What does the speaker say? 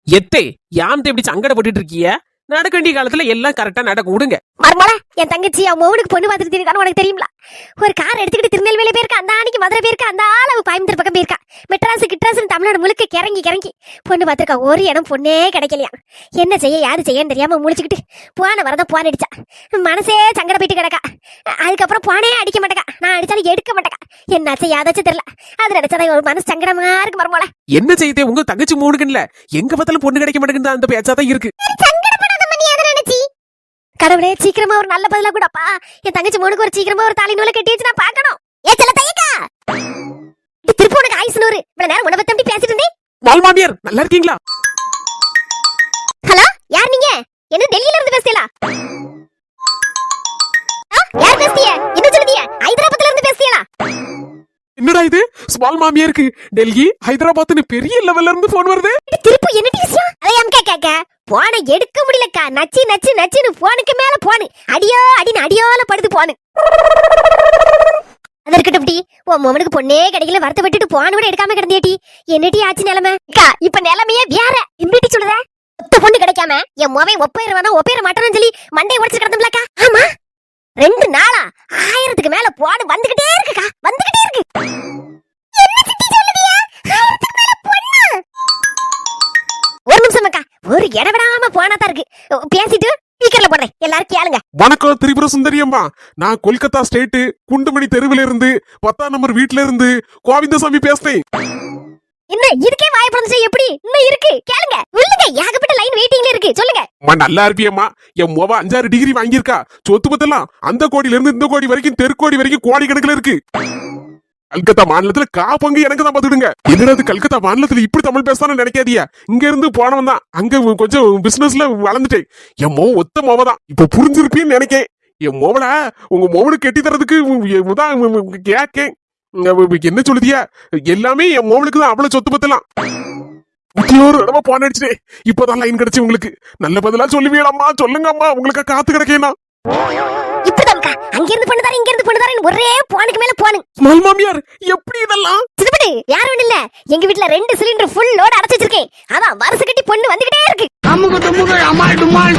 எத்தே யான்ட்டு இப்படி சங்கடப்பட்டு இருக்கிய? நடக்க வேண்டிய காலத்துல எல்லாம் கரெக்டா நடக்கும், விடுங்க. மர்மலா, என் தங்கச்சி அவன் மௌனுக்கு பொண்ணு பார்த்துட்டு இருக்கான்னு உனக்கு தெரியுங்களா? ஒரு கார் எடுத்துக்கிட்டு திருநெல்வேலி போயிருக்கா, அந்த ஆணைக்கு மதுரை போயிருக்கா, அந்த ஆளவு கோயம்புத்தூர் பக்கம் போயிருக்கா, மெட்ராஸ் கிட்ராஸ் தமிழ்நாடு முழுக்க கிறங்கி பொண்ணு பார்த்துருக்கா. ஒரு இடம் பொண்ணே கிடைக்கலையா. என்ன செய்ய யாரு செய்யன்னு தெரியாம முழிச்சுக்கிட்டு போன வரதான் போன் அடிச்சா. மனசே சங்கட போயிட்டு கிடக்கா. அதுக்கப்புறம் போனே அடிக்க மாட்டேக்கா, நான் அடிச்சாலும் எடுக்க மாட்டேக்கா. என்னாச்சும் யாதாச்சும் தெரியல. அது நினைச்சாதான் ஒரு மனசு சங்கடமா இருக்கு மர்மலா. என்ன செய்யுதே உங்க தங்கச்சி மூணுக்குன்னு எங்க பார்த்தாலும் பொண்ணு கிடைக்க மாட்டேங்குது, அந்த பேச்சாதான் இருக்கு. கடவுளே, சீக்கிரமா ஒரு நல்ல பதிலா கூடப்பா. என் தங்கச்சி மோனுக்கு ஒரு சீக்கிரமா ஒரு தாலி நூலை கட்டி வச்சு நான் பாக்கணும். ஏ செல்ல தையக்கா, திருப்பி உனக்கு ஆயுசு 100. இவ்வளவு நேரம் உன பத்தி பேசிட்டு இருந்தேன். மாமியார் நல்லா இருக்கீங்களா? ஹலோ, யார் நீங்க? என்ன டெல்லியில இருந்து பேசுறீங்களா? யார் பேசுறீங்க? என்ன சொல்றீங்க? ஹைதராபாத்ல இருந்து பேசுறீங்களா? என்னடா இது, ஸ்மால் மாமியாருக்கு டெல்லி ஹைதராபாத்னு பெரிய லெவல்ல இருந்து போன் வருது. திருப்பி என்ன விஷயம்? அதையாம் கேக்க போன எடுக்க முடியலக்கா. நச்சி நச்சி நச்சின்னு போனுக்கு மேல போனு அடியோ அடின்னு அடியோல படுத்து போனு. அது இருக்கட்டும் டி, உன் மொமனுக்கு பொண்ணே கிடைக்கல வருத்தப்பட்டுட்டு போன கூட எடுக்காம கிடந்தியாட்டி. என்னடி ஆச்சு நிலைமை? இப்ப நிலைமையே வேற. இம்பிட்டி சொல்லுத, ஒத்த பொண்ணு கிடைக்காம என் மொபைல் ஒப்பேற மாட்டேன்னு சொல்லி மண்டையை உடச்சு கிடந்தோம்லக்கா. ஆமா, 2 நாளா 1000க்கு மேல போன் வந்துகிட்டே இருக்குக்கா, வந்துகிட்டே இருக்கு. என்ன சித்தி சொல்லுதியா? 1000க்கு மேல பொண்ணா? ஒரு நிமிஷம் அக்கா, ஒரு இடவிடாம போனாதான் இருக்கு. பேசிட்டு ஸ்பீக்கர்ல போடுறேன், எல்லாரும் கேளுங்க. வணக்கம் திரிபுர சுந்தரி அம்மா. நான் கொல்கத்தா ஸ்டேட் குண்டுமணி தெருவில் இருந்து 10ஆம் நம்பர் வீட்ல இருந்து கோவிந்தசாமி பேசுறேன். என்ன இதுக்கே வாய் பிறந்துச்சு? எப்படி இன்னும் இருக்கு? கேளுங்க, சொல்லுங்க. ஏகப்பட்ட லைன் வெயிட்டிங்ல இருக்கு, சொல்லுங்க. நல்லா இருப்பியம்மா. என் மோவ 5-6 டிகிரி வாங்கியிருக்கா. சொத்து பத்தெல்லாம் அந்த கோடியில இருந்து இந்த கோடி வரைக்கும், தெற்கோடி வரைக்கும் கோடி கணக்குல இருக்கு. கல்கத்தா மாநிலத்துல பங்கு எனக்கு தான் பாத்துடுங்க. என்னது கல்கத்தா மாநிலத்துல இப்படி தமிழ் பேசணும்னு நினைக்காதியா. இங்க இருந்து போனவன் தான், அங்க கொஞ்சம் பிசினஸ்ல வளர்ந்துட்டேன். என் மோவ ஒத்த மோவதான். இப்ப புரிஞ்சிருப்பீன்னு நினைக்கேன். என் மோவல உங்க மோவனுக்கு கட்டி தரதுக்கு கேக்கேன். என்ன சொல்லுதியா? எல்லாமே என் மோவனுக்கு தான். அவ்வளவு சொத்து பத்தலாம் ஒரு இடமா போன் அடிச்சுட்டே. இப்பதான் லைன் கிடைச்சு உங்களுக்கு. நல்ல பதிலா சொல்லுவீங்களம்மா, சொல்லுங்க அம்மா, உங்களுக்கு காத்து கிடக்கேனா. இப்பதான்க்கா, அங்க இருந்து பண்ணுதாரு, இங்க இருந்து பண்ணுதாரு, ஒரே போனுக்கு மேல போனு. ஸ்மால் மாமியார் எப்படி இதெல்லாம்? சிதப்படு, யாரும் ஒண்ணு இல்ல. எங்க வீட்டுல 2 சிலிண்டர் ஃபுல் லோட் அடைச்சு வச்சிருக்கேன். அதான் வருஷ கட்டி பொண்ணு வந்துகிட்டே இருக்கு. அம்முக்கு தும்முக்கு அம்மாள் டும்மாள்.